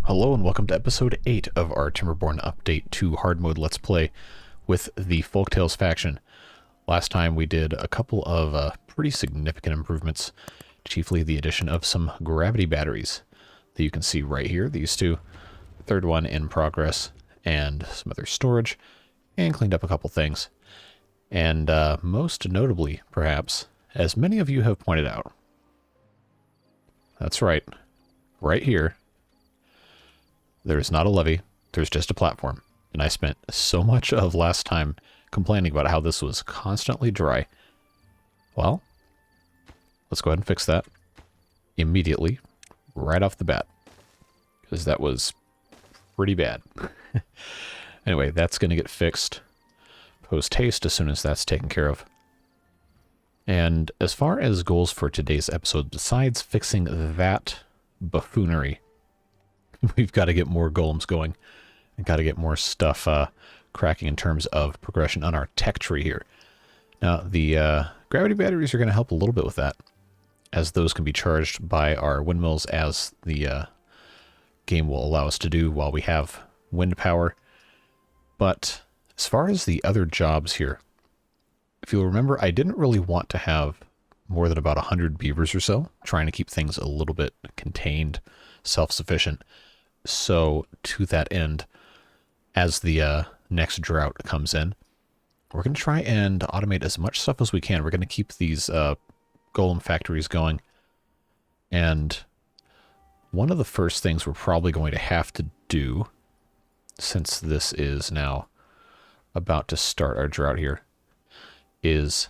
Hello and welcome to episode 8 of our Timberborn Update to Hard Mode Let's Play with the Folktales faction. Last time we did a couple of pretty significant improvements, chiefly the addition of some gravity batteries that you can see right here, these two. Third one in progress, and some other storage, and cleaned up a couple things. And most notably, perhaps, as many of you have pointed out, that's right here, there's not a levee, there's just a platform. And I spent so much of last time complaining about how this was constantly dry. Well, let's go ahead and fix that immediately, right off the bat, because that was pretty bad. Anyway, that's going to get fixed post-haste as soon as that's taken care of. And as far as goals for today's episode, besides fixing that buffoonery, we've got to get more golems going and got to get more stuff cracking in terms of progression on our tech tree here. Now, the gravity batteries are going to help a little bit with that, as those can be charged by our windmills, as the game will allow us to do while we have wind power. But as far as the other jobs here, if you'll remember, I didn't really want to have more than about 100 beavers or so, trying to keep things a little bit contained, self-sufficient. So to that end, as the next drought comes in, we're going to try and automate as much stuff as we can. We're going to keep these golem factories going. And one of the first things we're probably going to have to do, since this is now about to start our drought here, is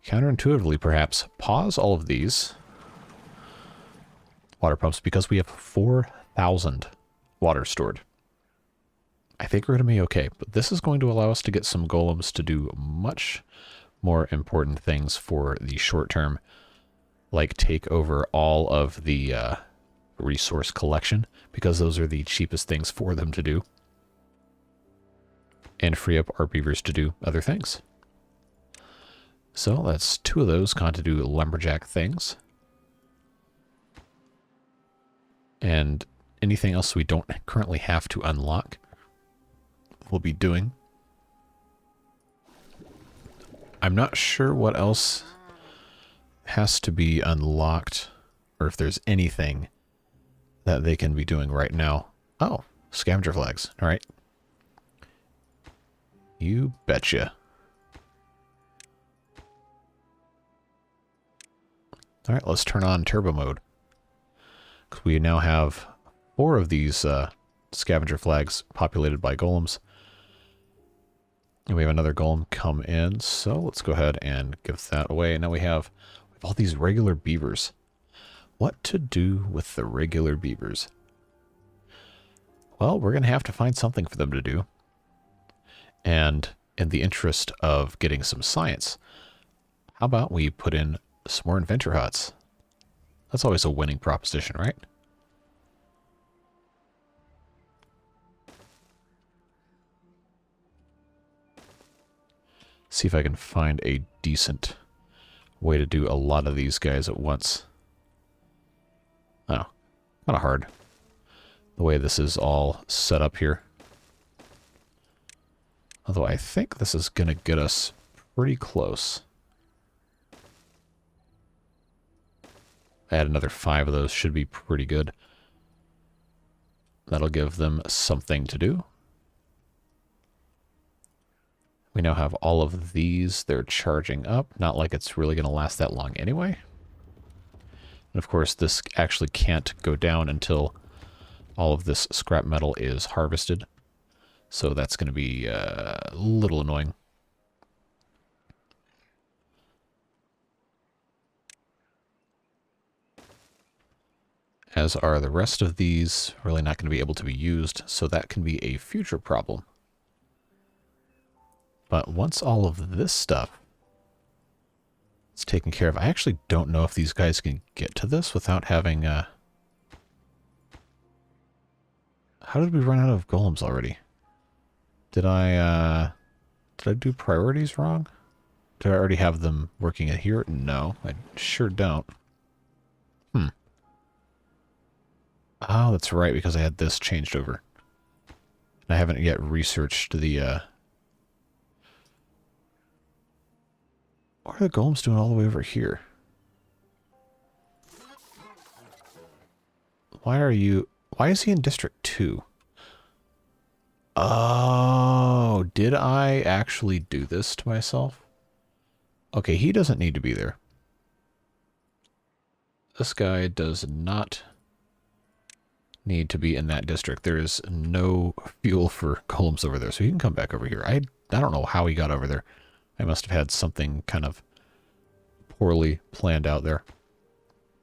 counterintuitively perhaps pause all of these water pumps, because we have 4,000 water stored. I think we're going to be okay, but this is going to allow us to get some golems to do much more important things for the short term, like take over all of the resource collection, because those are the cheapest things for them to do, and free up our beavers to do other things. So that's 2 of those gone to do lumberjack things. And anything else we don't currently have to unlock, we'll be doing. I'm not sure what else has to be unlocked, or if there's anything that they can be doing right now. Oh, scavenger flags. All right. You betcha. All right, let's turn on turbo mode. Because we now have 4 of these scavenger flags populated by golems. And we have another golem come in, so let's go ahead and give that away. And now we have all these regular beavers. What to do with the regular beavers? Well, we're going to have to find something for them to do. And in the interest of getting some science, how about we put in some more inventor huts? That's always a winning proposition, right? See if I can find a decent way to do a lot of these guys at once. Oh, kind of hard, the way this is all set up here. Although I think this is going to get us pretty close. Add another 5 of those, should be pretty good. That'll give them something to do. We now have all of these. They're charging up. Not like it's really going to last that long anyway. And of course, this actually can't go down until all of this scrap metal is harvested. So that's going to be a little annoying. As are the rest of these, really not going to be able to be used, so that can be a future problem. But once all of this stuff is taken care of, I actually don't know if these guys can get to this without having... How did we run out of golems already? Did I do priorities wrong? Did I already have them working in here? No, I sure don't. Oh, that's right, because I had this changed over. I haven't yet researched the, what are the golems doing all the way over here? Why is he in District 2? Oh, did I actually do this to myself? Okay, he doesn't need to be there. This guy does not need to be in that district. There is no fuel for golems over there, so he can come back over here. I don't know how he got over there. I must have had something kind of poorly planned out there.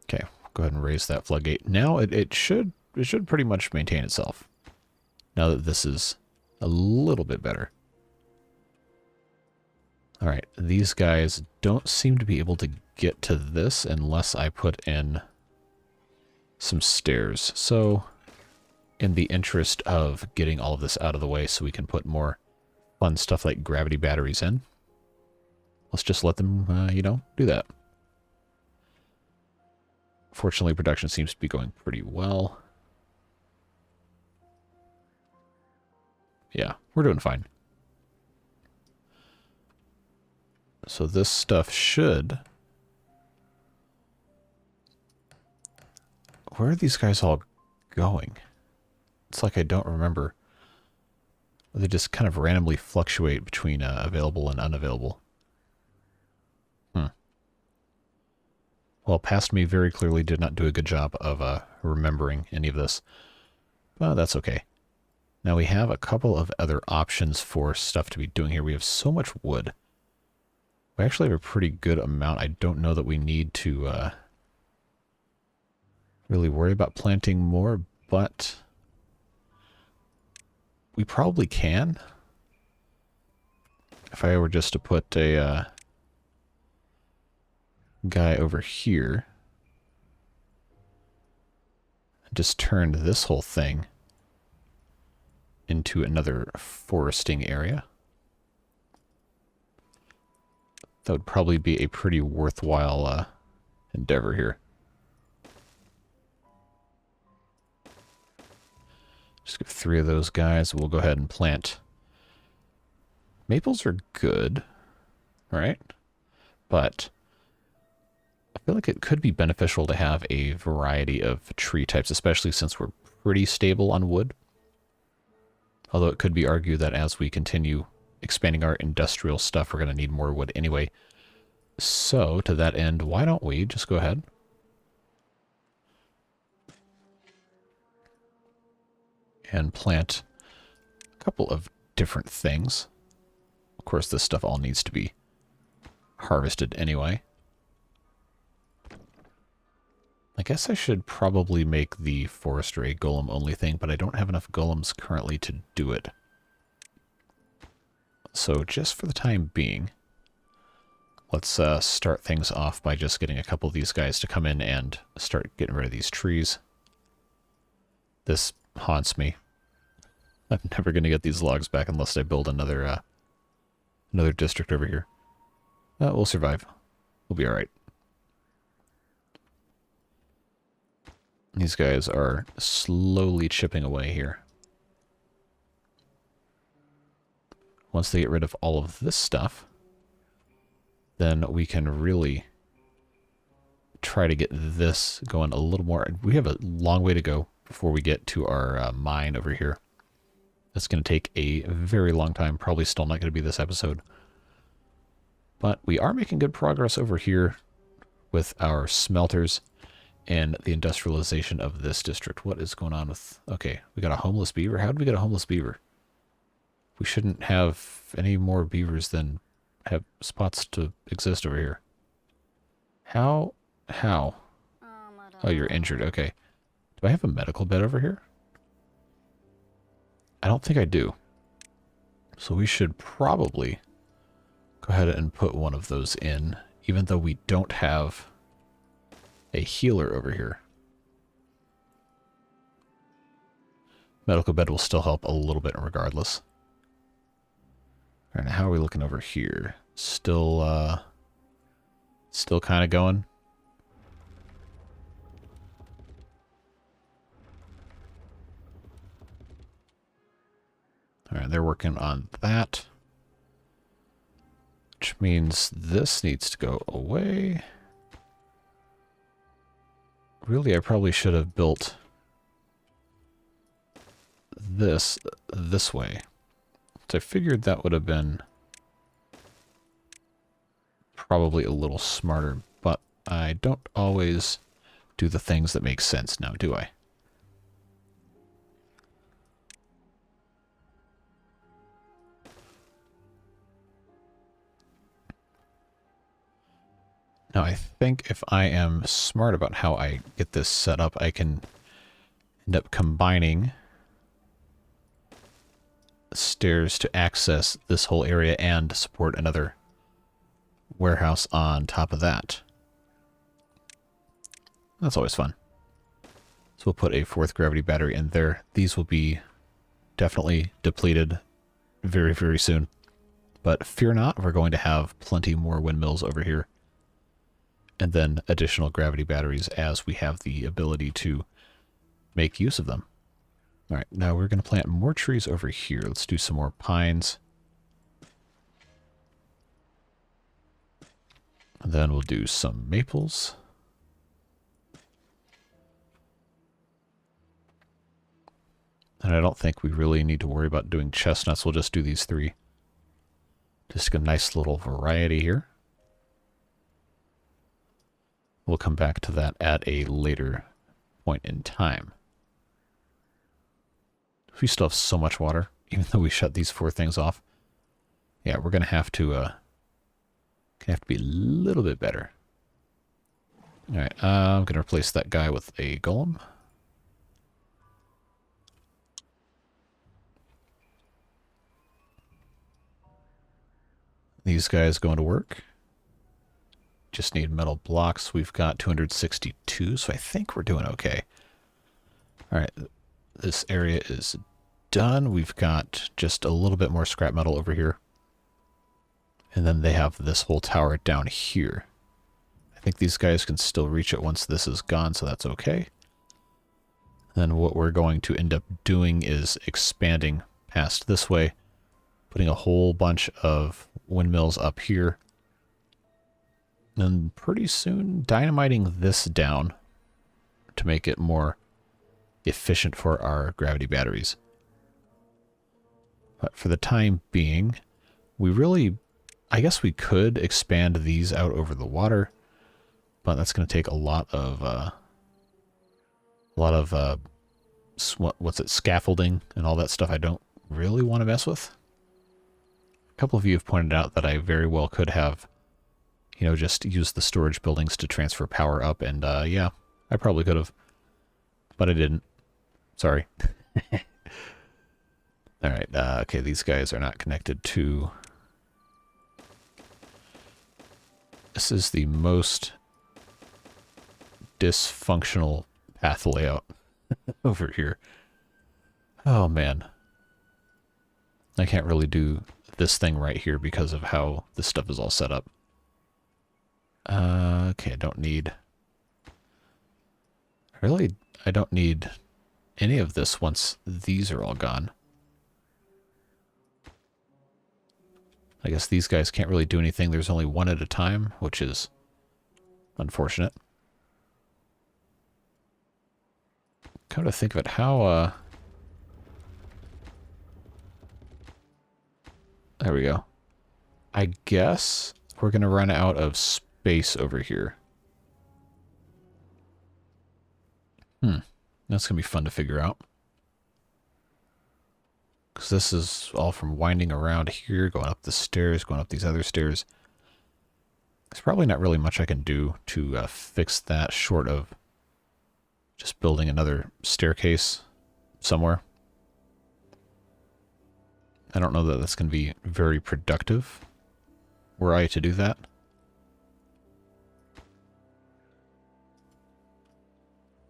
Okay, go ahead and raise that floodgate. Now it should pretty much maintain itself. Now that this is a little bit better. All right, these guys don't seem to be able to get to this unless I put in some stairs. So, in the interest of getting all of this out of the way so we can put more fun stuff like gravity batteries in, let's just let them, you know, do that. Fortunately, production seems to be going pretty well. Yeah, we're doing fine. So this stuff should... Where are these guys all going? It's like I don't remember. They just kind of randomly fluctuate between available and unavailable. Well, past me very clearly did not do a good job of remembering any of this. But that's okay. Now we have a couple of other options for stuff to be doing here. We have so much wood. We actually have a pretty good amount. I don't know that we need to really worry about planting more, but we probably can. If I were just to put a guy over here, just turned this whole thing into another foresting area. That would probably be a pretty worthwhile endeavor here. Just get 3 of those guys. We'll go ahead and plant. Maples are good, right? But I feel like it could be beneficial to have a variety of tree types, especially since we're pretty stable on wood. Although it could be argued that as we continue expanding our industrial stuff, we're going to need more wood anyway. So, to that end, why don't we just go ahead and plant a couple of different things. Of course, this stuff all needs to be harvested anyway. I guess I should probably make the forester a golem only thing, but I don't have enough golems currently to do it. So just for the time being, let's start things off by just getting a couple of these guys to come in and start getting rid of these trees. This haunts me. I'm never going to get these logs back unless I build another another district over here. We'll survive. We'll be alright. These guys are slowly chipping away here. Once they get rid of all of this stuff, then we can really try to get this going a little more. We have a long way to go before we get to our mine over here. That's going to take a very long time. Probably still not going to be this episode. But we are making good progress over here with our smelters and the industrialization of this district. What is going on with... Okay, we got a homeless beaver. How did we get a homeless beaver? We shouldn't have any more beavers than have spots to exist over here. How? Oh, you're injured. Okay. Do I have a medical bed over here? I don't think I do. So we should probably go ahead and put one of those in, even though we don't have a healer over here. Medical bed will still help a little bit regardless. All right, how are we looking over here? Still kind of going. All right, they're working on that. Which means this needs to go away. Really, I probably should have built this way. So I figured that would have been probably a little smarter, but I don't always do the things that make sense now, do I? Now, I think if I am smart about how I get this set up, I can end up combining stairs to access this whole area and support another warehouse on top of that. That's always fun. So we'll put a 4th gravity battery in there. These will be definitely depleted very, very soon. But fear not, we're going to have plenty more windmills over here. And then additional gravity batteries as we have the ability to make use of them. All right, now we're going to plant more trees over here. Let's do some more pines. And then we'll do some maples. And I don't think we really need to worry about doing chestnuts. We'll just do these 3. Just a nice little variety here. We'll come back to that at a later point in time. We still have so much water, even though we shut these 4 things off. Yeah, we're going to have to be a little bit better. All right, I'm going to replace that guy with a golem. These guys going to work. Just need metal blocks. We've got 262, so I think we're doing okay. All right, this area is done. We've got just a little bit more scrap metal over here. And then they have this whole tower down here. I think these guys can still reach it once this is gone, so that's okay. Then what we're going to end up doing is expanding past this way, putting a whole bunch of windmills up here. And pretty soon dynamiting this down to make it more efficient for our gravity batteries. But for the time being, I guess we could expand these out over the water, but that's going to take a lot of scaffolding and all that stuff I don't really want to mess with. A couple of you have pointed out that I very well could have, just use the storage buildings to transfer power up, and yeah, I probably could have, but I didn't. Sorry. All right, okay, these guys are not connected to... This is the most dysfunctional path layout over here. Oh, man. I can't really do this thing right here because of how this stuff is all set up. Okay, I don't need... Really, I don't need any of this once these are all gone. I guess these guys can't really do anything. There's only one at a time, which is unfortunate. Come to think of it, how, there we go. I guess we're going to run out of space over here. That's going to be fun to figure out. Because this is all from winding around here, going up the stairs, going up these other stairs. There's probably not really much I can do to fix that short of just building another staircase somewhere. I don't know that that's going to be very productive were I to do that.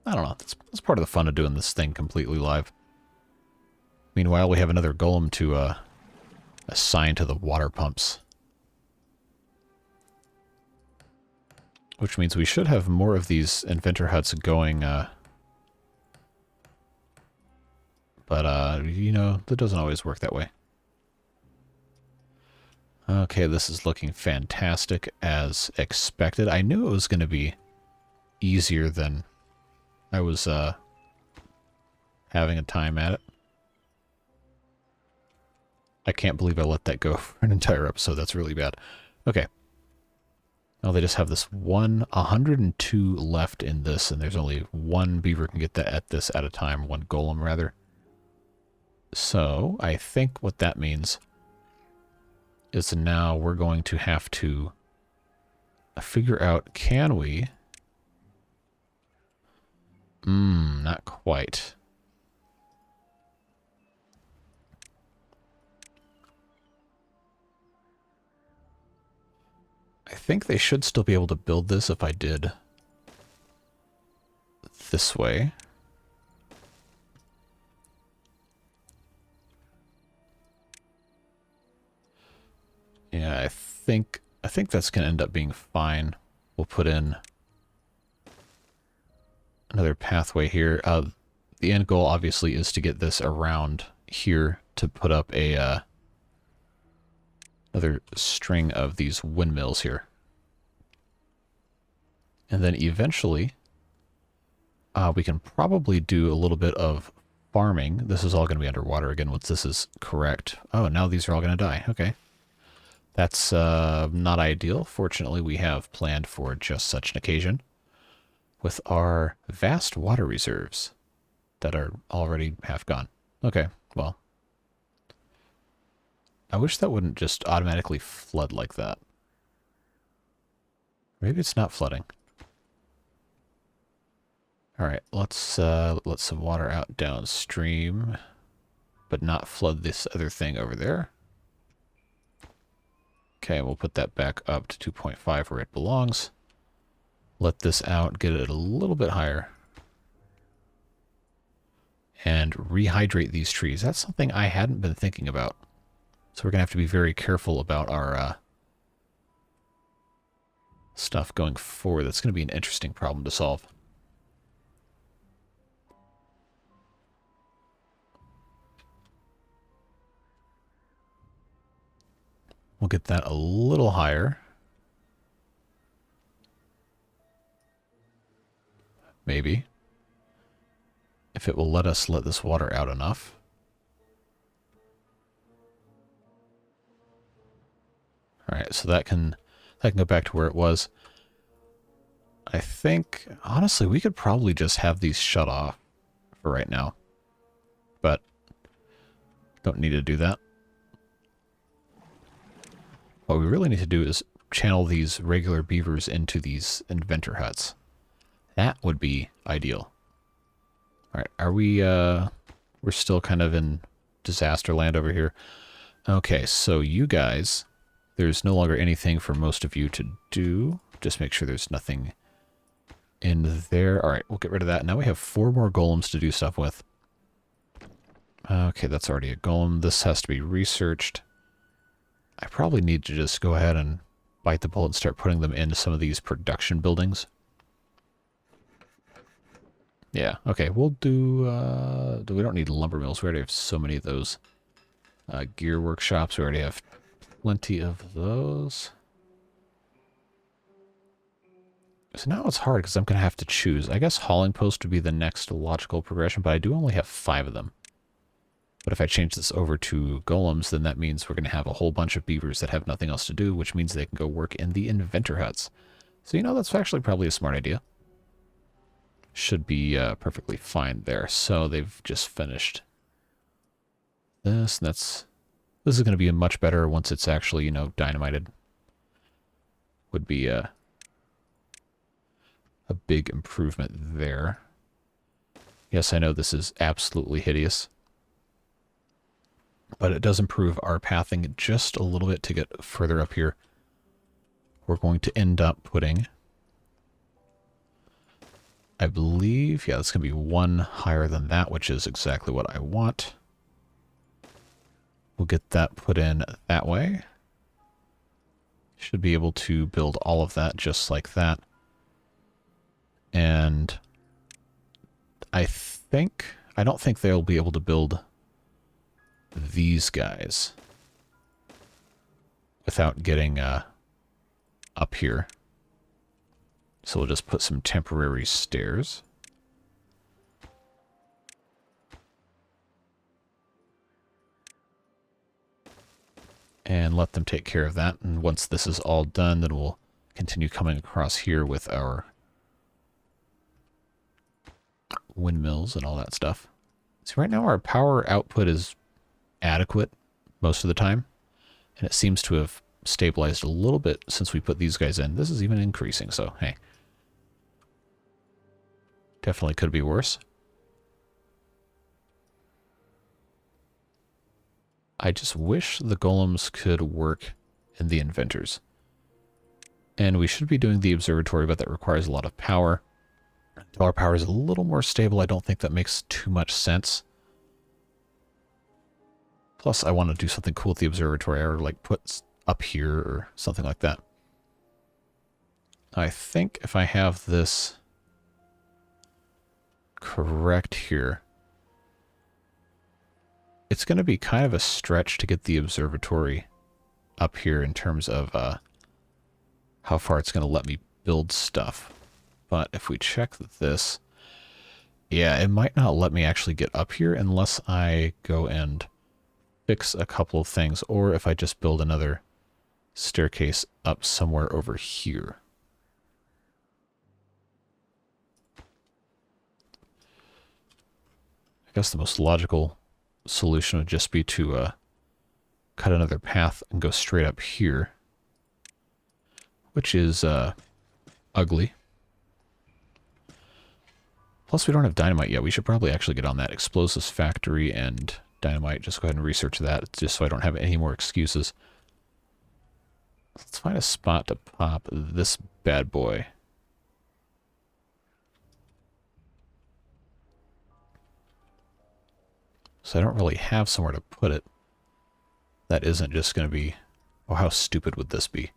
I don't know. That's part of the fun of doing this thing completely live. Meanwhile, we have another golem to assign to the water pumps. Which means we should have more of these inventor huts going, but, that doesn't always work that way. Okay, this is looking fantastic as expected. I knew it was going to be easier than I was having a time at it. I can't believe I let that go for an entire episode. That's really bad. Okay. Now they just have this 102 left in this, and there's only one beaver can get that at this at a time, one golem rather. So I think what that means is now we're going to have to figure out, can we? Not quite. I think they should still be able to build this if I did this way. Yeah, I think that's going to end up being fine. We'll put in another pathway here. The end goal obviously is to get this around here to put up a another string of these windmills here. And then eventually, we can probably do a little bit of farming. This is all going to be underwater again once this is correct. Oh, now these are all going to die. Okay. That's not ideal. Fortunately, we have planned for just such an occasion with our vast water reserves that are already half gone. Okay, well, I wish that wouldn't just automatically flood like that. Maybe it's not flooding. All right, let's let some water out downstream, but not flood this other thing over there. Okay, we'll put that back up to 2.5 where it belongs. Let this out, get it a little bit higher. And rehydrate these trees. That's something I hadn't been thinking about. So we're going to have to be very careful about our stuff going forward. That's going to be an interesting problem to solve. We'll get that a little higher. Maybe. If it will let us let this water out enough. Alright, so that can go back to where it was. I think, honestly, we could probably just have these shut off for right now. But don't need to do that. What we really need to do is channel these regular beavers into these inventor huts. That would be ideal. Alright, are we, we're still kind of in disaster land over here. Okay, so you guys, there's no longer anything for most of you to do. Just make sure there's nothing in there. Alright, we'll get rid of that. Now we have 4 more golems to do stuff with. Okay, that's already a golem. This has to be researched. I probably need to just go ahead and bite the bullet and start putting them into some of these production buildings. Yeah, okay, we'll do, we don't need lumber mills. We already have so many of those. Gear workshops, we already have plenty of those. So now it's hard because I'm going to have to choose. I guess hauling post would be the next logical progression, but I do only have 5 of them. But if I change this over to golems, then that means we're going to have a whole bunch of beavers that have nothing else to do, which means they can go work in the inventor huts. So, you know, that's actually probably a smart idea. Should be perfectly fine there. So they've just finished this, and this is going to be much better once it's actually, you know, dynamited. Would be a big improvement there. Yes, I know this is absolutely hideous. But it does improve our pathing just a little bit to get further up here. We're going to end up putting, I believe, yeah, that's going to be 1 higher than that, which is exactly what I want. We'll get that put in that way. Should be able to build all of that just like that. And I don't think they'll be able to build these guys without getting up here. So we'll just put some temporary stairs. And let them take care of that. And once this is all done, then we'll continue coming across here with our windmills and all that stuff. So right now our power output is adequate most of the time. And it seems to have stabilized a little bit since we put these guys in. This is even increasing, so hey. Definitely could be worse. I just wish the golems could work in the inventors. And we should be doing the observatory, but that requires a lot of power. Until our power is a little more stable, I don't think that makes too much sense. Plus, I want to do something cool with the observatory, or like put up here or something like that. I think if I have this correct here, it's going to be kind of a stretch to get the observatory up here in terms of how far it's going to let me build stuff. But if we check this, yeah, it might not let me actually get up here unless I go and fix a couple of things, or if I just build another staircase up somewhere over here. I guess the most logical solution would just be to cut another path and go straight up here, which is ugly. Plus, we don't have dynamite yet. We should probably actually get on that explosives factory and dynamite. Just go ahead and research that, just so I don't have any more excuses. Let's find a spot to pop this bad boy. So I don't really have somewhere to put it. That isn't just going to be... Oh, how stupid would this be?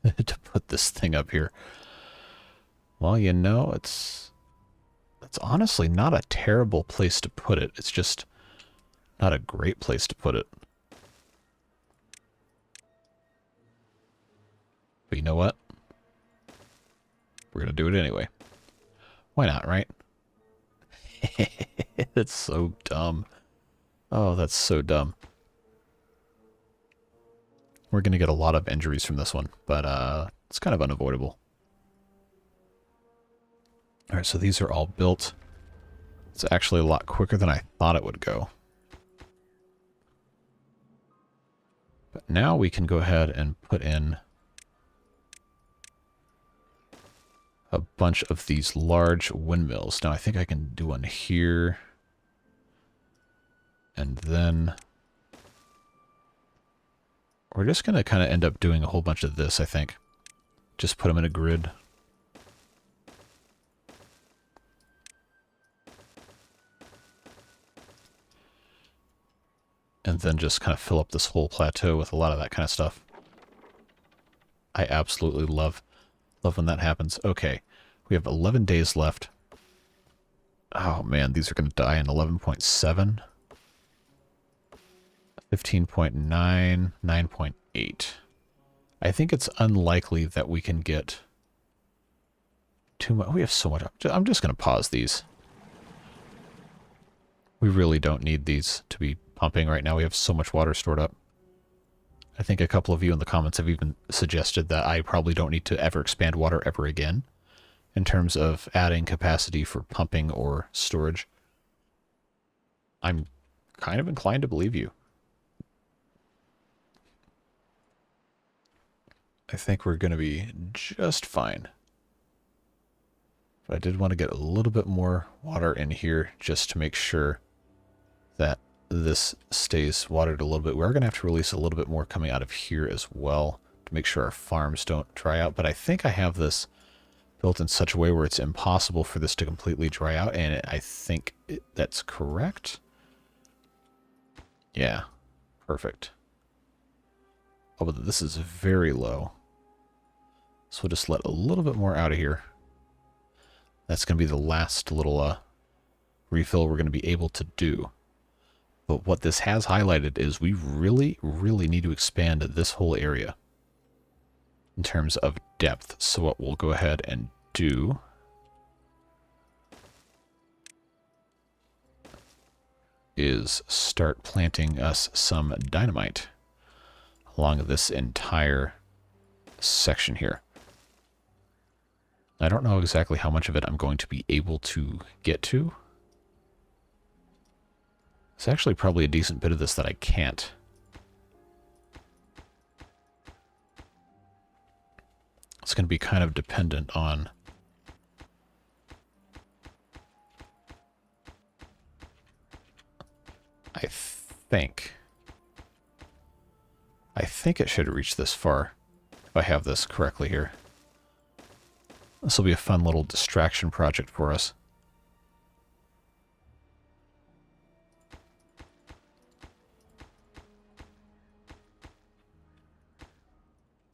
To put this thing up here. Well, you know, it's honestly not a terrible place to put it. It's just not a great place to put it. But you know what? We're going to do it anyway. Why not, right? That's so dumb. Oh, that's so dumb. We're going to get a lot of injuries from this one, but it's kind of unavoidable. Alright, so these are all built. It's actually a lot quicker than I thought it would go. But now we can go ahead and put in a bunch of these large windmills. Now I think I can do one here. And then we're just going to kind of end up doing a whole bunch of this, I think. Just put them in a grid. And then just kind of fill up this whole plateau with a lot of that kind of stuff. I absolutely love when that happens. Okay, we have 11 days left. Oh man, these are going to die in 11.7. 15.9, 9.8. I think it's unlikely that we can get too much. We have so much. I'm just going to pause these. We really don't need these to be pumping right now. We have so much water stored up. I think a couple of you in the comments have even suggested that I probably don't need to ever expand water ever again in terms of adding capacity for pumping or storage. I'm kind of inclined to believe you. I think we're going to be just fine. But I did want to get a little bit more water in here just to make sure that this stays watered a little bit. We're going to have to release a little bit more coming out of here as well to make sure our farms don't dry out. But I think I have this built in such a way where it's impossible for this to completely dry out, and I think that's correct. Yeah, perfect. Oh, but this is very low. So we'll just let a little bit more out of here. That's going to be the last little refill we're going to be able to do. But what this has highlighted is we really, really need to expand this whole area in terms of depth. So what we'll go ahead and do is start planting us some dynamite along this entire section here. I don't know exactly how much of it I'm going to be able to get to. It's actually probably a decent bit of this that I can't. It's going to be kind of dependent on I think it should reach this far if I have this correctly here. This will be a fun little distraction project for us.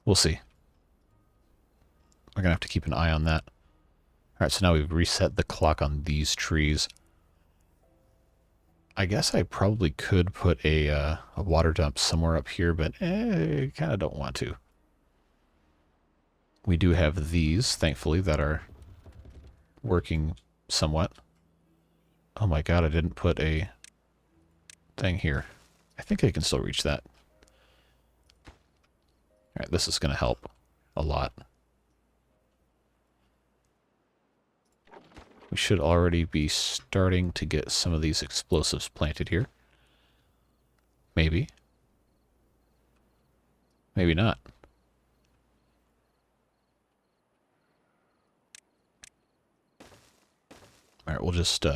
We'll see. We're going to have to keep an eye on that. Alright, so now we've reset the clock on these trees. I guess I probably could put a water dump somewhere up here, but I kind of don't want to. We do have these, thankfully, that are working somewhat. Oh my god, I didn't put a thing here. I think I can still reach that. Alright, this is going to help a lot. We should already be starting to get some of these explosives planted here. Maybe. Maybe not. Alright, we'll just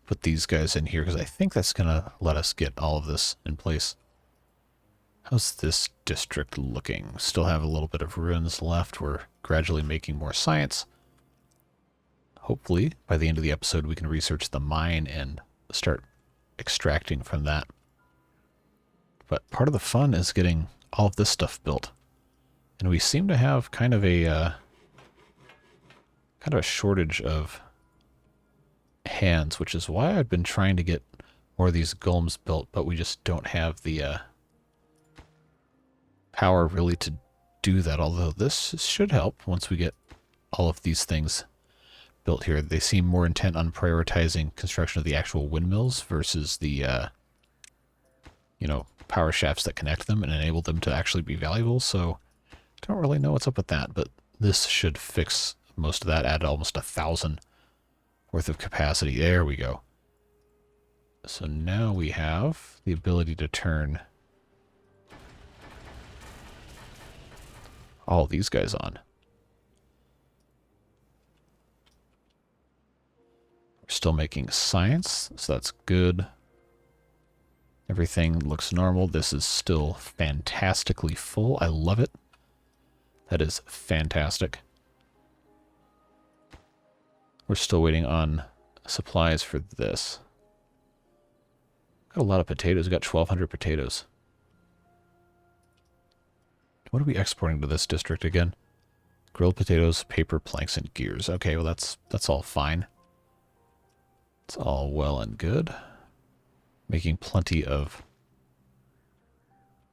put these guys in here because I think that's going to let us get all of this in place. How's this district looking? Still have a little bit of ruins left. We're gradually making more science. Hopefully, by the end of the episode, we can research the mine and start extracting from that. But part of the fun is getting all of this stuff built. And we seem to have kind of a shortage of hands, which is why I've been trying to get more of these golems built, but we just don't have the power really to do that, although this should help once we get all of these things built here. They seem more intent on prioritizing construction of the actual windmills versus the power shafts that connect them and enable them to actually be valuable, so don't really know what's up with that, but this should fix most of that. Add almost 1,000 worth of capacity. There we go. So now we have the ability to turn all these guys on. We're still making science, so that's good. Everything looks normal. This is still fantastically full. I love it. That is fantastic. We're still waiting on supplies for this. Got a lot of potatoes. We got 1,200 potatoes. What are we exporting to this district again? Grilled potatoes, paper, planks, and gears. Okay, well that's all fine. It's all well and good. Making plenty of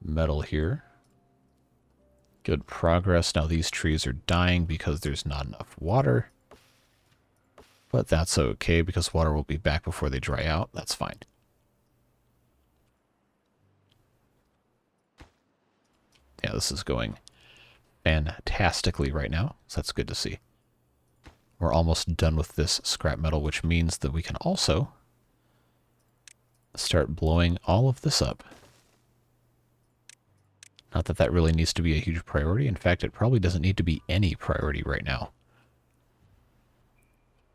metal here. Good progress. Now these trees are dying because there's not enough water. But that's okay because water will be back before they dry out. That's fine. Yeah, this is going fantastically right now, so that's good to see. We're almost done with this scrap metal, which means that we can also start blowing all of this up. Not that that really needs to be a huge priority. In fact, it probably doesn't need to be any priority right now.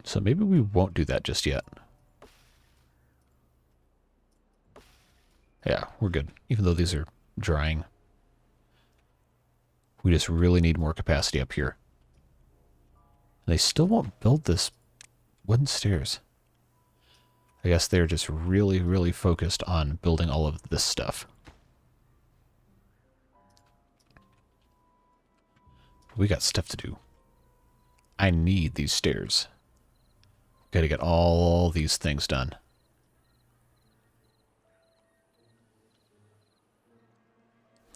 So maybe we won't do that just yet. Yeah, we're good. Even though these are drying. We just really need more capacity up here. They still won't build this wooden stairs. I guess they're just really, really focused on building all of this stuff. We got stuff to do. I need these stairs. Got to get all these things done.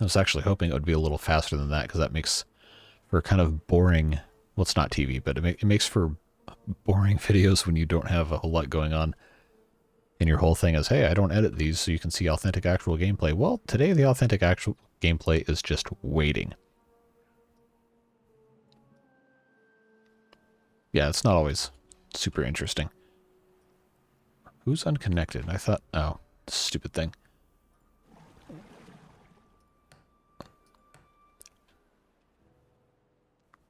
I was actually hoping it would be a little faster than that, because that makes for kind of boring, well, it's not TV, but it makes for boring videos when you don't have a whole lot going on. And your whole thing is, hey, I don't edit these so you can see authentic actual gameplay. Well, today the authentic actual gameplay is just waiting. Yeah, it's not always super interesting. Who's unconnected? I thought, oh, stupid thing.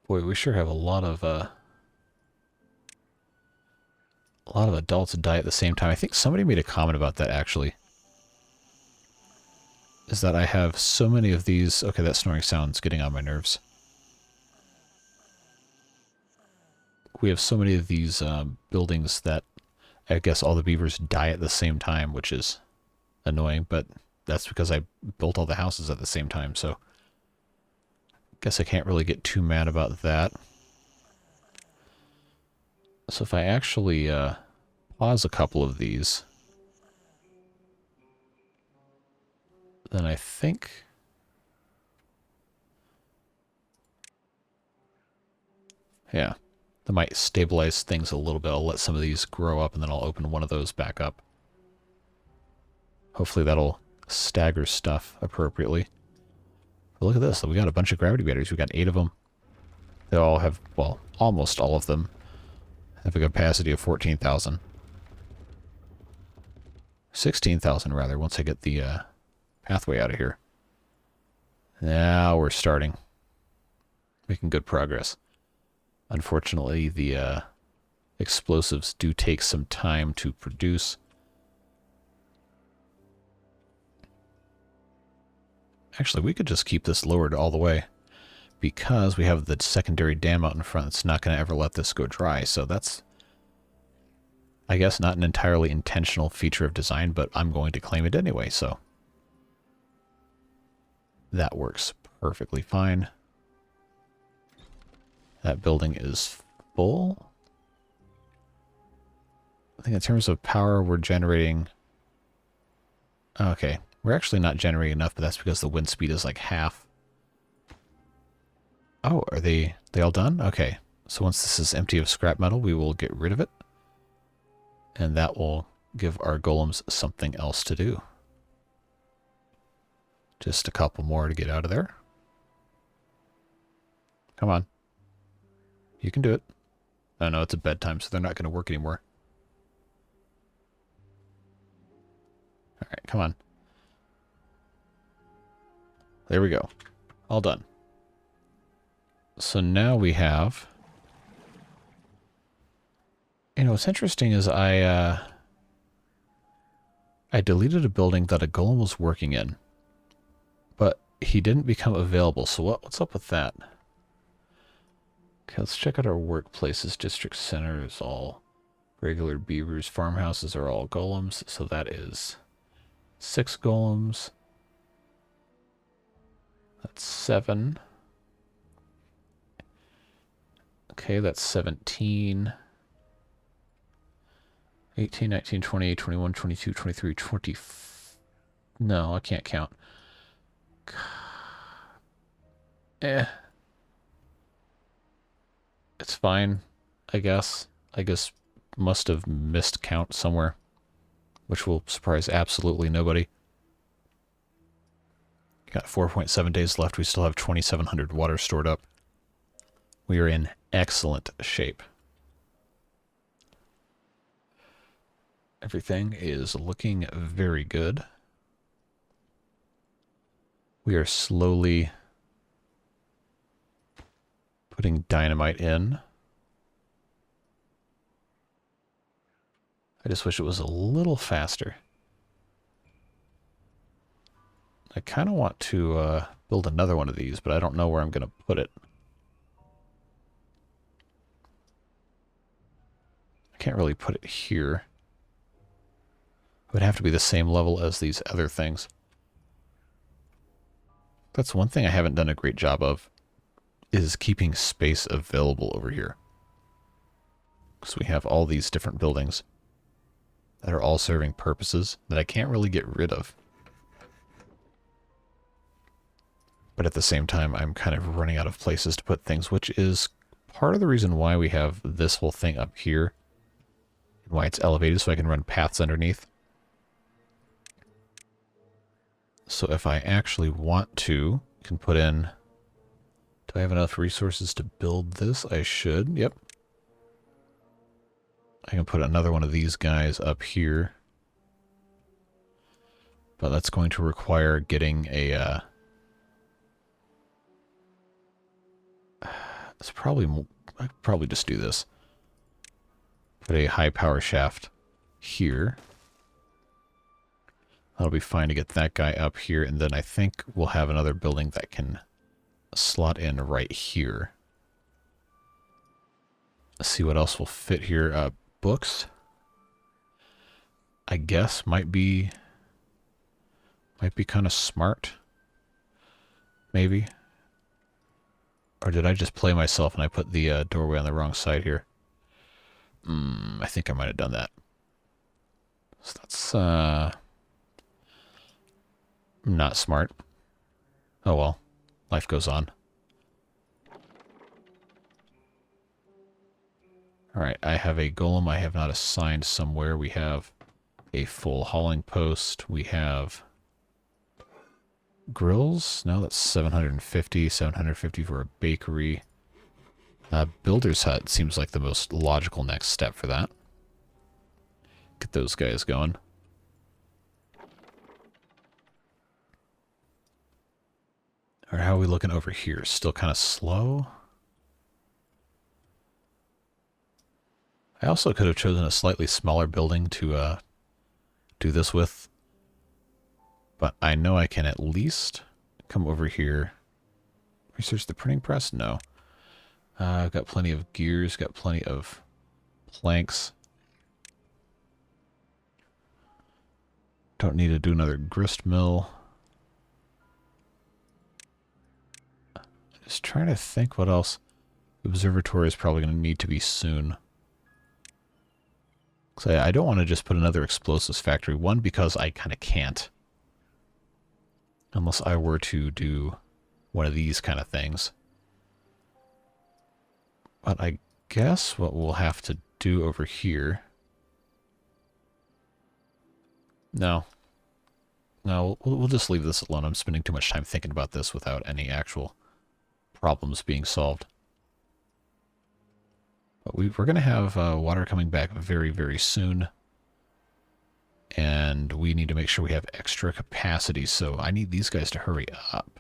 Boy, we sure have a lot of adults die at the same time. I think somebody made a comment about that, actually. Is that I have so many of these... Okay, that snoring sound's getting on my nerves. We have so many of these buildings that I guess all the beavers die at the same time, which is annoying, but that's because I built all the houses at the same time, so... Guess I can't really get too mad about that. So if I actually pause a couple of these, then I think... Yeah, that might stabilize things a little bit. I'll let some of these grow up, and then I'll open one of those back up. Hopefully that'll stagger stuff appropriately. But look at this. We got a bunch of gravity batteries. We got 8 of them. They all have, well, almost all of them have a capacity of 14,000. 16,000 rather, once I get the pathway out of here. Now we're starting. Making good progress. Unfortunately, the explosives do take some time to produce. Actually, we could just keep this lowered all the way, because we have the secondary dam out in front that's not going to ever let this go dry. So that's, I guess, not an entirely intentional feature of design, but I'm going to claim it anyway, so that works perfectly fine. That building is full. I think in terms of power, we're generating... Okay, we're actually not generating enough, but that's because the wind speed is like half. Oh, are they all done? Okay, so once this is empty of scrap metal, we will get rid of it. And that will give our golems something else to do. Just a couple more to get out of there. Come on. You can do it. I know it's a bedtime, so they're not going to work anymore. Alright, come on. There we go. All done. So now we have... You know, what's interesting is I deleted a building that a golem was working in, but he didn't become available. So what's up with that? Okay, let's check out our workplaces. District center is all regular beavers. Farmhouses are all golems. So that is 6 golems. That's 7. Okay, that's 17. 18, 19, 20, 21, 22, 23, 20... No, I can't count. It's fine, I guess. I guess must have missed count somewhere, which will surprise absolutely nobody. Got 4.7 days left. We still have 2,700 water stored up. We are in excellent shape. Everything is looking very good. We are slowly putting dynamite in. I just wish it was a little faster. I kind of want to build another one of these, but I don't know where I'm going to put it. I can't really put it here. It would have to be the same level as these other things. That's one thing I haven't done a great job of, is keeping space available over here. Because we have all these different buildings that are all serving purposes that I can't really get rid of. But at the same time, I'm kind of running out of places to put things, which is part of the reason why we have this whole thing up here. And why it's elevated, so I can run paths underneath. So if I actually want to, I can put in... Do I have enough resources to build this? I should. Yep. I can put another one of these guys up here. But that's going to require getting a... it's probably... I could probably just do this. Put a high power shaft here. That'll be fine to get that guy up here. And then I think we'll have another building that can slot in right here. Let's see what else will fit here. Books, I guess, might be kind of smart. Maybe. Or did I just play myself and I put the doorway on the wrong side here? I think I might have done that. So that's not smart. Oh well. Life goes on. Alright, I have a golem I have not assigned somewhere. We have a full hauling post. We have grills. No, that's 750. 750 for a bakery. Builder's hut seems like the most logical next step for that. Get those guys going. Or how are we looking over here? Still kind of slow? I also could have chosen a slightly smaller building to do this with. But I know I can at least come over here. Research the printing press? No. I've got plenty of gears, got plenty of planks. Don't need to do another grist mill. Just trying to think what else. The observatory is probably going to need to be soon. So I don't want to just put another explosives factory. One, because I kind of can't. Unless I were to do one of these kind of things. But I guess what we'll have to do over here... No. No, we'll just leave this alone. I'm spending too much time thinking about this without any actual problems being solved. But we're going to have water coming back very, very soon. And we need to make sure we have extra capacity, so I need these guys to hurry up.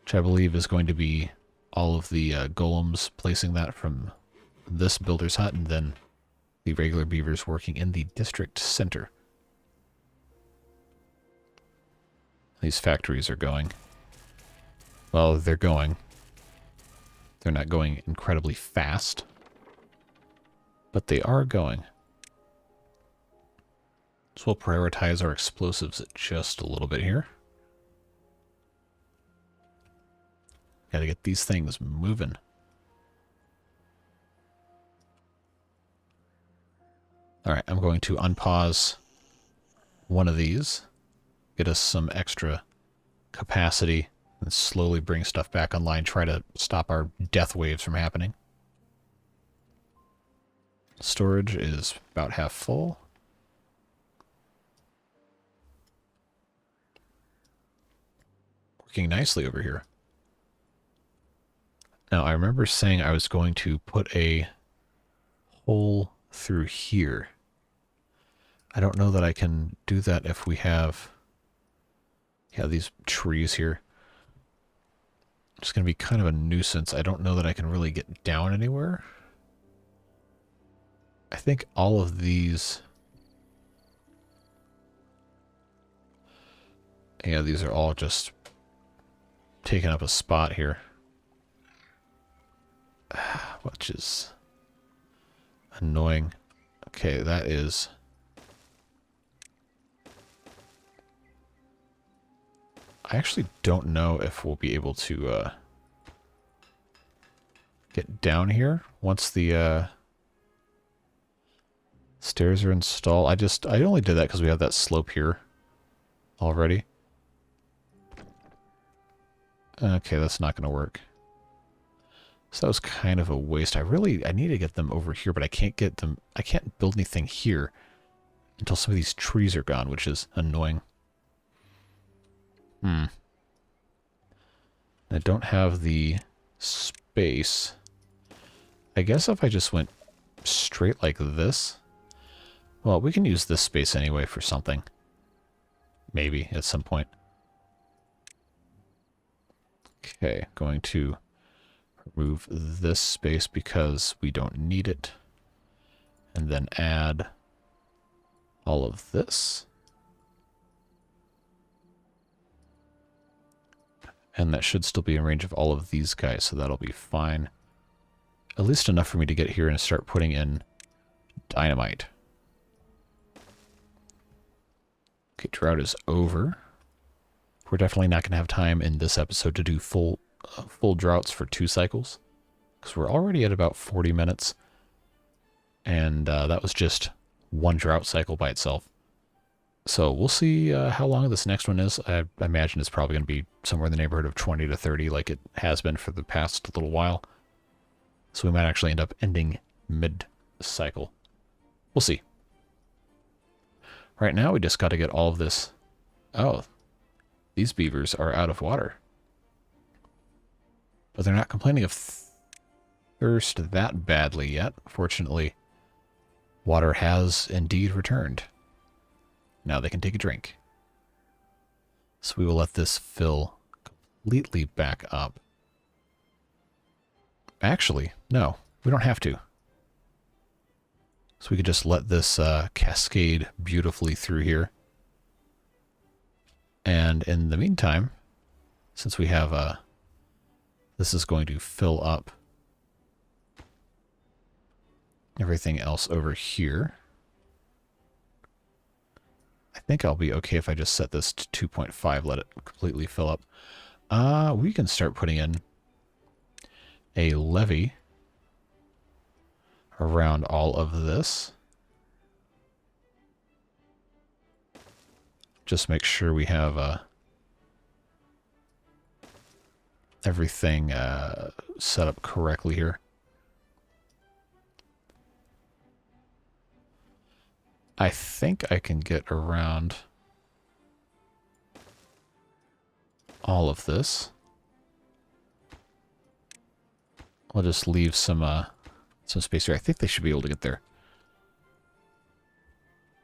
Which I believe is going to be all of the golems placing that from this builder's hut, and then the regular beavers working in the district center. These factories are going. Well, they're going. They're not going incredibly fast, but they are going. So we'll prioritize our explosives just a little bit here. Gotta get these things moving. Alright, I'm going to unpause one of these. Get us some extra capacity and slowly bring stuff back online. Try to stop our death waves from happening. Storage is about half full. Working nicely over here. Now, I remember saying I was going to put a hole through here. I don't know that I can do that if we have these trees here. It's going to be kind of a nuisance. I don't know that I can really get down anywhere. I think all of these... Yeah, these are all just taking up a spot here. Which is annoying. Okay, that is... I actually don't know if we'll be able to get down here once the stairs are installed. I only did that because we have that slope here already. Okay, that's not going to work. So that was kind of a waste. I need to get them over here, but I can't get them. I can't build anything here until some of these trees are gone, which is annoying. I don't have the space. I guess if I just went straight like this, well, we can use this space anyway for something. Maybe at some point. Okay, going to remove this space because we don't need it. And then add all of this. And that should still be in range of all of these guys, so that'll be fine. At least enough for me to get here and start putting in dynamite. Okay, drought is over. We're definitely not going to have time in this episode to do full droughts for 2 cycles, because we're already at about 40 minutes, and that was just 1 drought cycle by itself. So we'll see how long this next one is. I imagine it's probably going to be somewhere in the neighborhood of 20 to 30 like it has been for the past little while. So we might actually end up ending mid-cycle. We'll see. Right now we just got to get all of this. Oh, these beavers are out of water. But they're not complaining of thirst that badly yet. Fortunately, water has indeed returned. Now they can take a drink. So we will let this fill completely back up. Actually, no, we don't have to. So we could just let this cascade beautifully through here. And in the meantime, since we have this is going to fill up everything else over here. I think I'll be okay if I just set this to 2.5, let it completely fill up. We can start putting in a levee around all of this. Just make sure we have everything set up correctly here. I think I can get around all of this. We'll just leave some space here. I think they should be able to get there.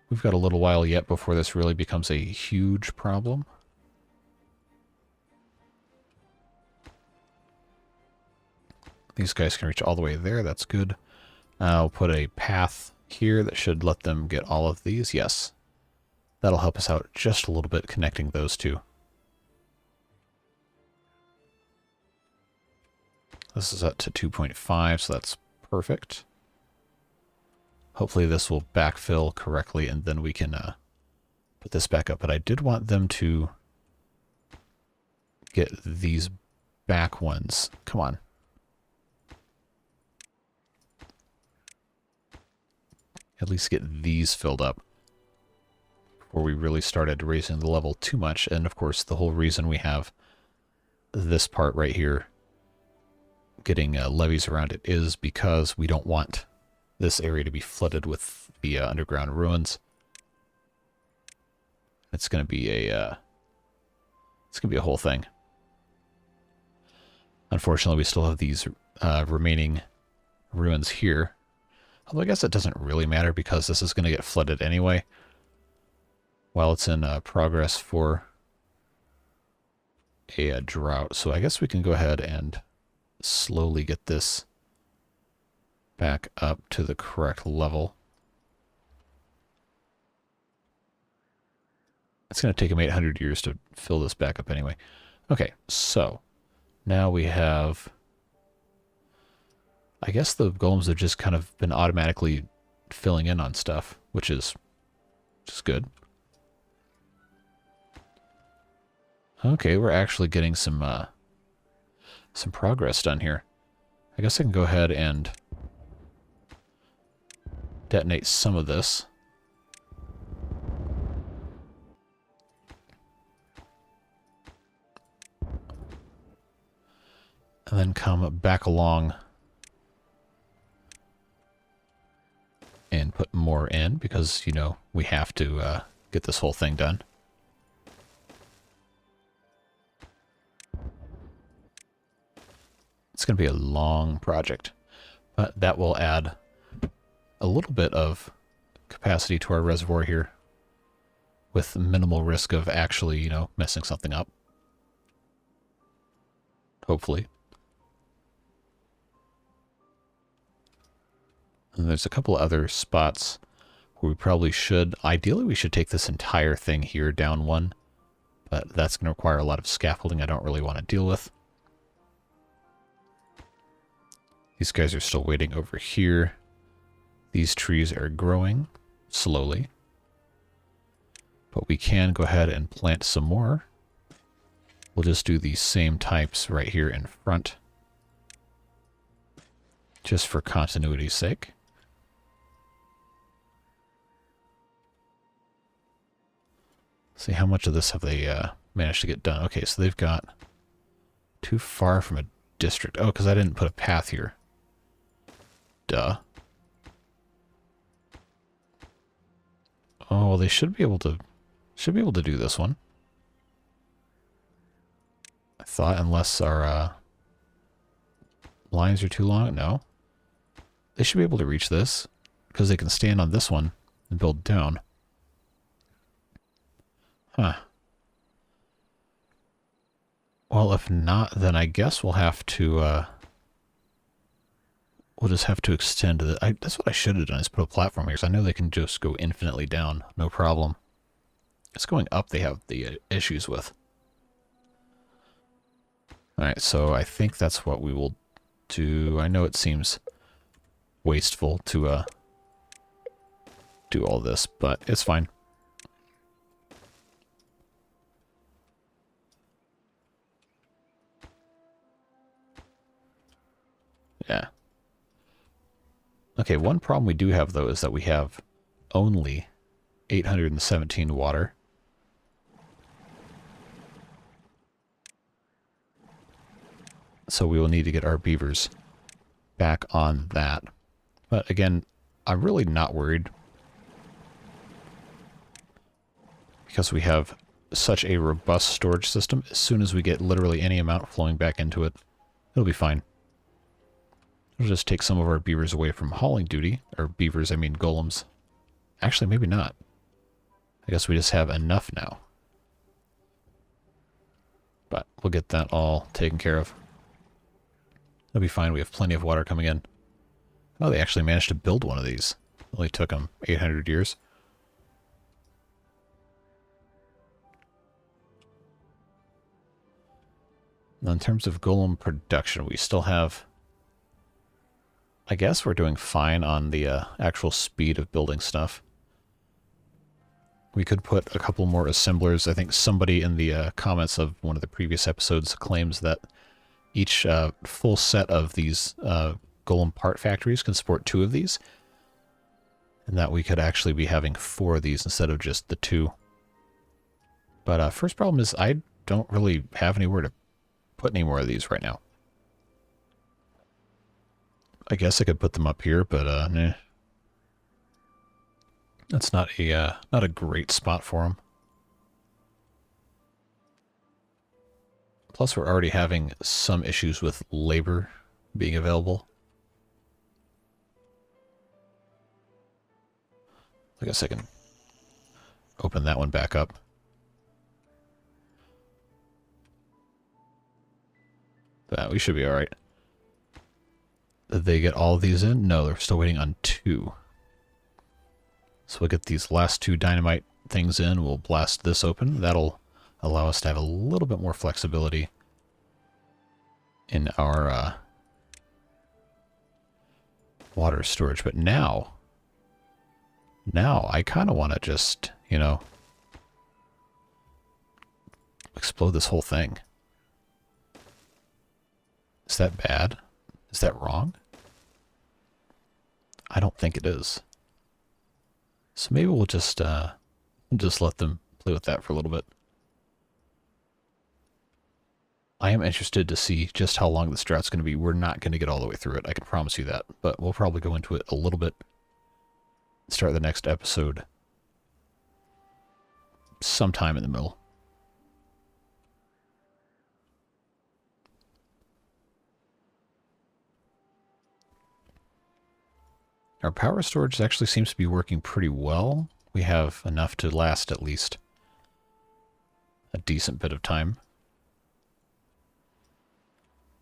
We've got a little while yet before this really becomes a huge problem. These guys can reach all the way there. That's good. I'll put a path here that should let them get all of these. Yes. That'll help us out just a little bit connecting those two. This is up to 2.5, so that's perfect. Hopefully this will backfill correctly, and then we can put this back up. But I did want them to get these back ones. Come on. At least get these filled up before we really started raising the level too much. And of course, the whole reason we have this part right here getting levees around it is because we don't want this area to be flooded with the underground ruins. It's going to be a whole thing. Unfortunately, we still have these remaining ruins here. Although I guess it doesn't really matter because this is going to get flooded anyway while it's in progress for a drought. So I guess we can go ahead and slowly get this back up to the correct level. It's going to take them 800 years to fill this back up anyway. Okay, so now we have... I guess the golems have just kind of been automatically filling in on stuff, which is just good. Okay, we're actually getting some progress done here. I guess I can go ahead and detonate some of this. then come back along and put more in because, you know, we have to get this whole thing done. It's going to be a long project, but that will add a little bit of capacity to our reservoir here with minimal risk of actually, you know, messing something up. Hopefully. And there's a couple other spots where we probably should, ideally we should take this entire thing here down one, but that's going to require a lot of scaffolding I don't really want to deal with. These guys are still waiting over here. These trees are growing slowly, but we can go ahead and plant some more. We'll just do these same types right here in front, just for continuity's sake. See, how much of this have they managed to get done? Okay, so they've got too far from a district. Oh, because I didn't put a path here. Duh. Oh, well, they should be able to do this one. I thought, unless our lines are too long. No. They should be able to reach this because they can stand on this one and build down. Huh. Well, if not, then I guess we'll have to, we'll just have to extend the... that's what I should have done, is put a platform here, because I know they can just go infinitely down, no problem. It's going up they have the issues with. Alright, so I think that's what we will do. I know it seems wasteful to do all this, but it's fine. Yeah. Okay, one problem we do have, though, is that we have only 817 water. So we will need to get our beavers back on that. But again, I'm really not worried, because we have such a robust storage system. As soon as we get literally any amount flowing back into it, it'll be fine. We'll just take some of our beavers away from hauling duty. Or beavers, I mean golems. Actually, maybe not. I guess we just have enough now. But we'll get that all taken care of. It'll be fine. We have plenty of water coming in. Oh, they actually managed to build one of these. It only took them 800 years. Now, in terms of golem production, we still have... I guess we're doing fine on the actual speed of building stuff. We could put a couple more assemblers. I think somebody in the comments of one of the previous episodes claims that each full set of these golem part factories can support 2 of these. And that we could actually be having 4 of these instead of just the 2. But first problem is I don't really have anywhere to put any more of these right now. I guess I could put them up here, but nah. That's not a great spot for them. Plus, we're already having some issues with labor being available. I guess I can open that one back up. We should be all right. Did they get all of these in? No, they're still waiting on 2. So we'll get these last 2 dynamite things in. We'll blast this open. That'll allow us to have a little bit more flexibility in our water storage. But now I kind of want to just, you know, explode this whole thing. Is that bad? Is that wrong? I don't think it is. So maybe we'll just let them play with that for a little bit. I am interested to see just how long this drought's going to be. We're not going to get all the way through it, I can promise you that. But we'll probably go into it a little bit. Start the next episode sometime in the middle. Our power storage actually seems to be working pretty well. We have enough to last at least a decent bit of time.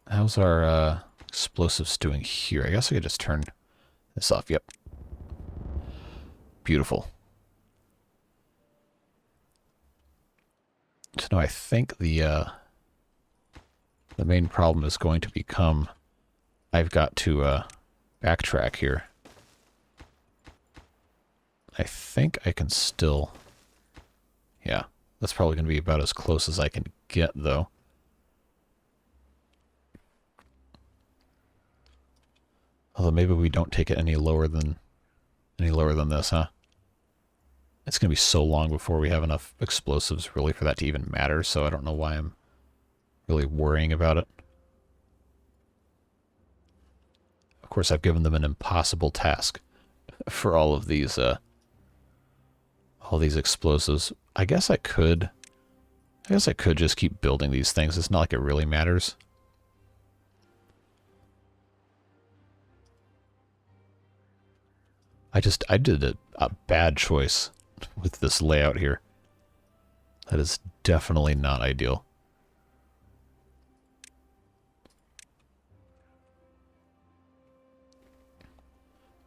How's our explosives doing here? I guess I could just turn this off. Yep. Beautiful. So now I think the main problem is going to become I've got to backtrack here. I think I can still... Yeah, that's probably going to be about as close as I can get, though. Although maybe we don't take it any lower than this, huh? It's going to be so long before we have enough explosives, really, for that to even matter, so I don't know why I'm really worrying about it. Of course, I've given them an impossible task for all these explosives. I guess I could just keep building these things. It's not like it really matters. I did a bad choice with this layout here. That is definitely not ideal.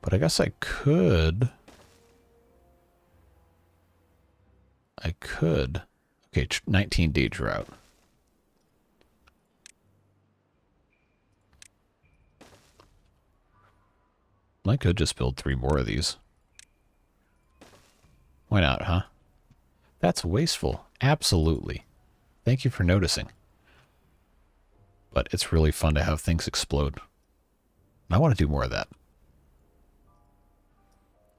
But I guess I could... Okay, 19-day drought. I could just build 3 more of these. Why not, huh? That's wasteful. Absolutely. Thank you for noticing. But it's really fun to have things explode. I want to do more of that.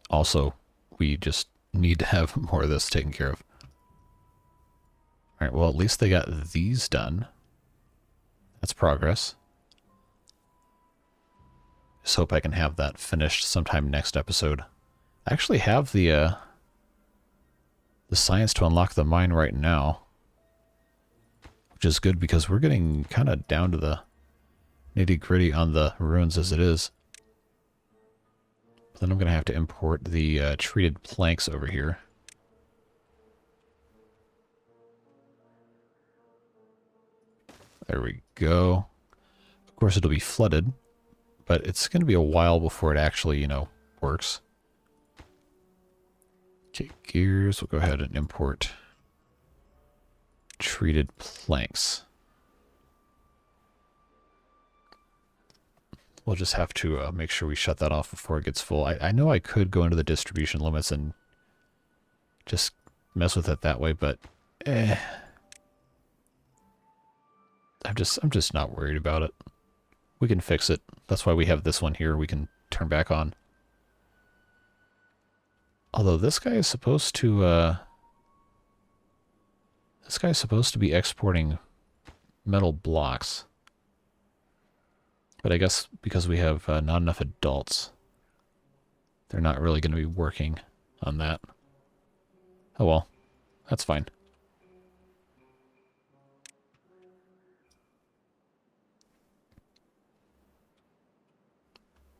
Also, we just need to have more of this taken care of. Alright, well, at least they got these done. That's progress. Just hope I can have that finished sometime next episode. I actually have the science to unlock the mine right now. Which is good because we're getting kind of down to the nitty-gritty on the ruins as it is. But then I'm going to have to import the treated planks over here. There we go. Of course, it'll be flooded, but it's going to be a while before it actually, you know, works. Okay, gears. We'll go ahead and import treated planks. We'll just have to make sure we shut that off before it gets full. I know I could go into the distribution limits and just mess with it that way, but I'm just not worried about it. We can fix it. That's why we have this one here we can turn back on. Although this guy is supposed to be exporting metal blocks. But I guess because we have not enough adults, they're not really going to be working on that. Oh well, that's fine.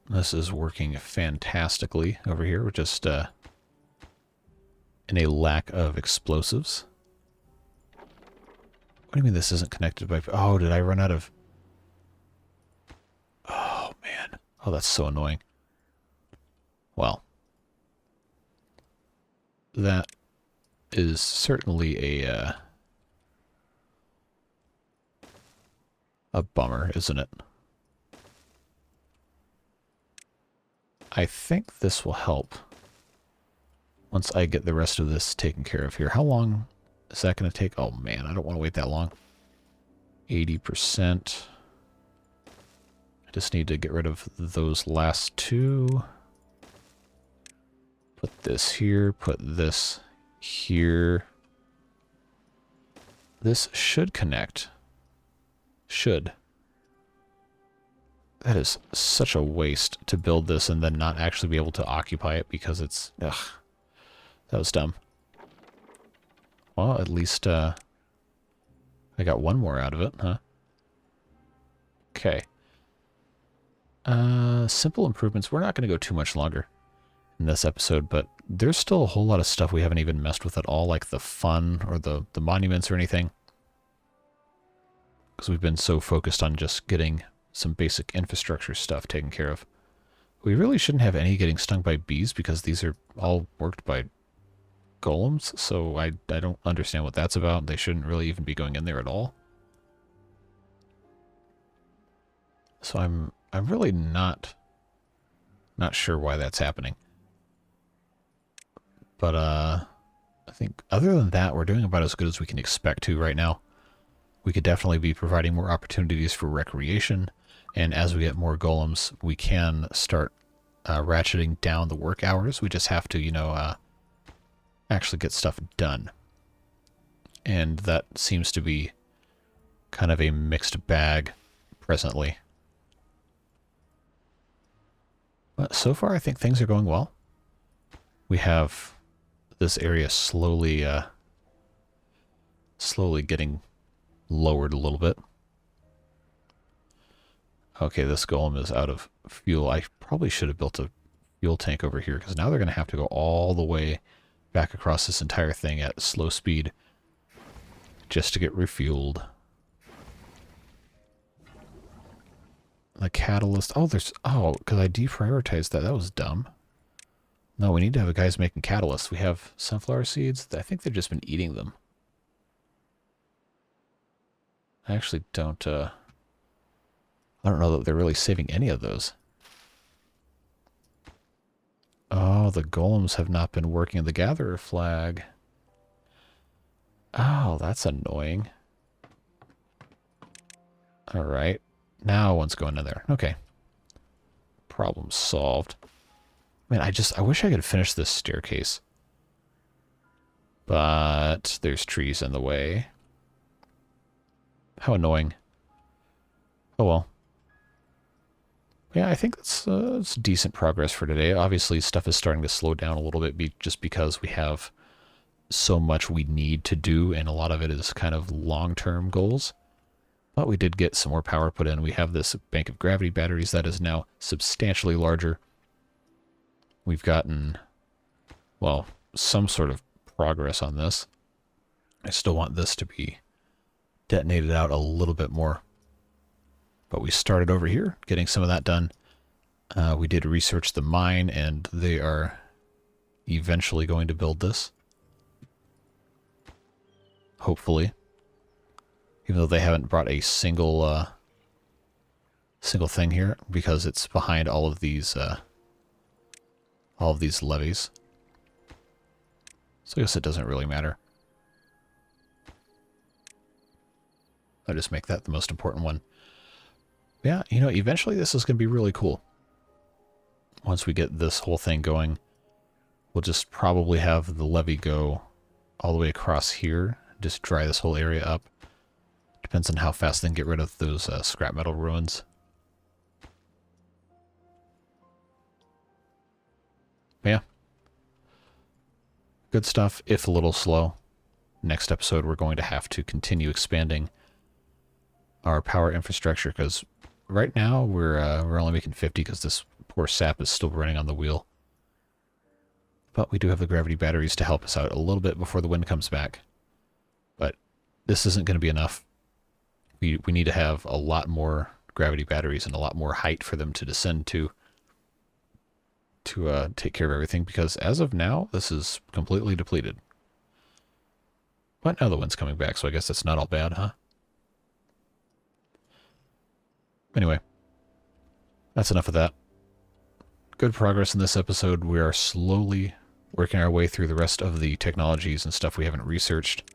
This is working fantastically over here. We're just in a lack of explosives. What do you mean this isn't connected by... Oh, did I run out of... Oh, man. Oh, that's so annoying. Well. That is certainly a bummer, isn't it? I think this will help once I get the rest of this taken care of here. How long is that going to take? Oh, man, I don't want to wait that long. 80%. I just need to get rid of those last 2. Put this here, put this here. This should connect. should. That is such a waste to build this and then not actually be able to occupy it because it's... Ugh. That was dumb. Well, at least I got one more out of it, huh? Okay. Simple improvements. We're not going to go too much longer in this episode, but there's still a whole lot of stuff we haven't even messed with at all, like the fun or the monuments or anything. Because we've been so focused on just getting some basic infrastructure stuff taken care of. We really shouldn't have any getting stung by bees because these are all worked by golems, so I don't understand what that's about. They shouldn't really even be going in there at all. So I'm really not sure why that's happening. But I think other than that, we're doing about as good as we can expect to right now. We could definitely be providing more opportunities for recreation, and as we get more golems, we can start ratcheting down the work hours. We just have to, you know, actually get stuff done. And that seems to be kind of a mixed bag presently. But so far, I think things are going well. We have this area slowly getting lowered a little bit. Okay, this golem is out of fuel. I probably should have built a fuel tank over here, because now they're going to have to go all the way back across this entire thing at slow speed just to get refueled. The catalyst. Oh, because I deprioritized that. That was dumb. No, we need to have guys making catalysts. We have sunflower seeds. I think they've just been eating them. I actually don't, I don't know that they're really saving any of those. Oh, the golems have not been working on the gatherer flag. Oh, that's annoying. Alright. Now one's going in there. Okay. Problem solved. Man, I wish I could finish this staircase. But there's trees in the way. How annoying. Oh well. Yeah, I think it's decent progress for today. Obviously, stuff is starting to slow down a little bit just because we have so much we need to do, and a lot of it is kind of long-term goals. But we did get some more power put in. We have this bank of gravity batteries that is now substantially larger. We've gotten, well, some sort of progress on this. I still want this to be detonated out a little bit more. But we started over here, getting some of that done. We did research the mine, and they are eventually going to build this. Hopefully. Even though they haven't brought a single thing here, because it's behind all of these levees. So I guess it doesn't really matter. I'll just make that the most important one. Yeah, you know, eventually this is going to be really cool. Once we get this whole thing going, we'll just probably have the levee go all the way across here, just dry this whole area up. Depends on how fast they can get rid of those scrap metal ruins. Yeah. Good stuff, if a little slow. Next episode, we're going to have to continue expanding our power infrastructure, because right now we're only making 50 because this poor sap is still running on the wheel. But we do have the gravity batteries to help us out a little bit before the wind comes back. But this isn't going to be enough. We need to have a lot more gravity batteries and a lot more height for them to descend to take care of everything, because as of now, this is completely depleted. But now the wind's coming back, so I guess that's not all bad, huh? Anyway, that's enough of that. Good progress in this episode. We are slowly working our way through the rest of the technologies and stuff we haven't researched.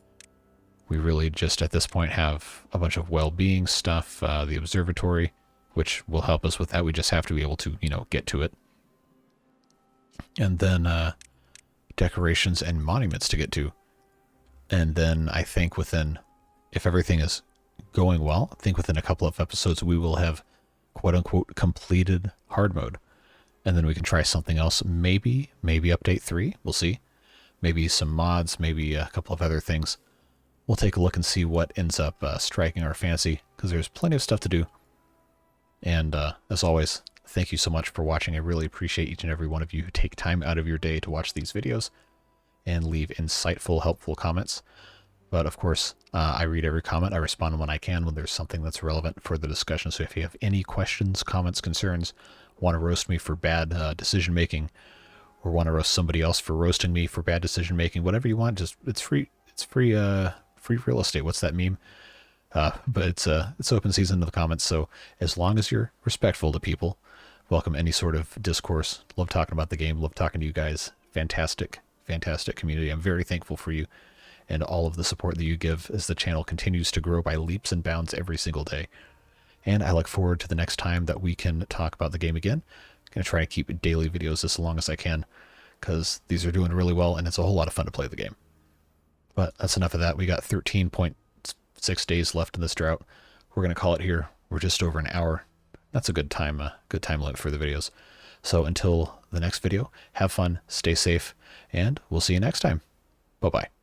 We really just, at this point, have a bunch of well-being stuff, the observatory, which will help us with that. We just have to be able to, you know, get to it. And then decorations and monuments to get to. And then I think within, if everything is going well. I think within a couple of episodes we will have quote unquote completed hard mode. And then we can try something else. Maybe update 3. We'll see. Maybe some mods, maybe a couple of other things. We'll take a look and see what ends up striking our fancy, because there's plenty of stuff to do. And as always, thank you so much for watching. I really appreciate each and every one of you who take time out of your day to watch these videos and leave insightful, helpful comments. But of course, I read every comment. I respond when I can, when there's something that's relevant for the discussion. So if you have any questions, comments, concerns, want to roast me for bad decision making, or want to roast somebody else for roasting me for bad decision making, whatever you want, just it's free. It's free. Free real estate. What's that meme? But it's open season to the comments. So as long as you're respectful to people, welcome any sort of discourse. Love talking about the game. Love talking to you guys. Fantastic, fantastic community. I'm very thankful for you and all of the support that you give as the channel continues to grow by leaps and bounds every single day. And I look forward to the next time that we can talk about the game again. I'm going to try to keep daily videos as long as I can, because these are doing really well and it's a whole lot of fun to play the game. But that's enough of that. We got 13.6 days left in this drought. We're going to call it here. We're just over an hour. That's a good time limit for the videos. So until the next video, have fun, stay safe, and we'll see you next time. Bye-bye.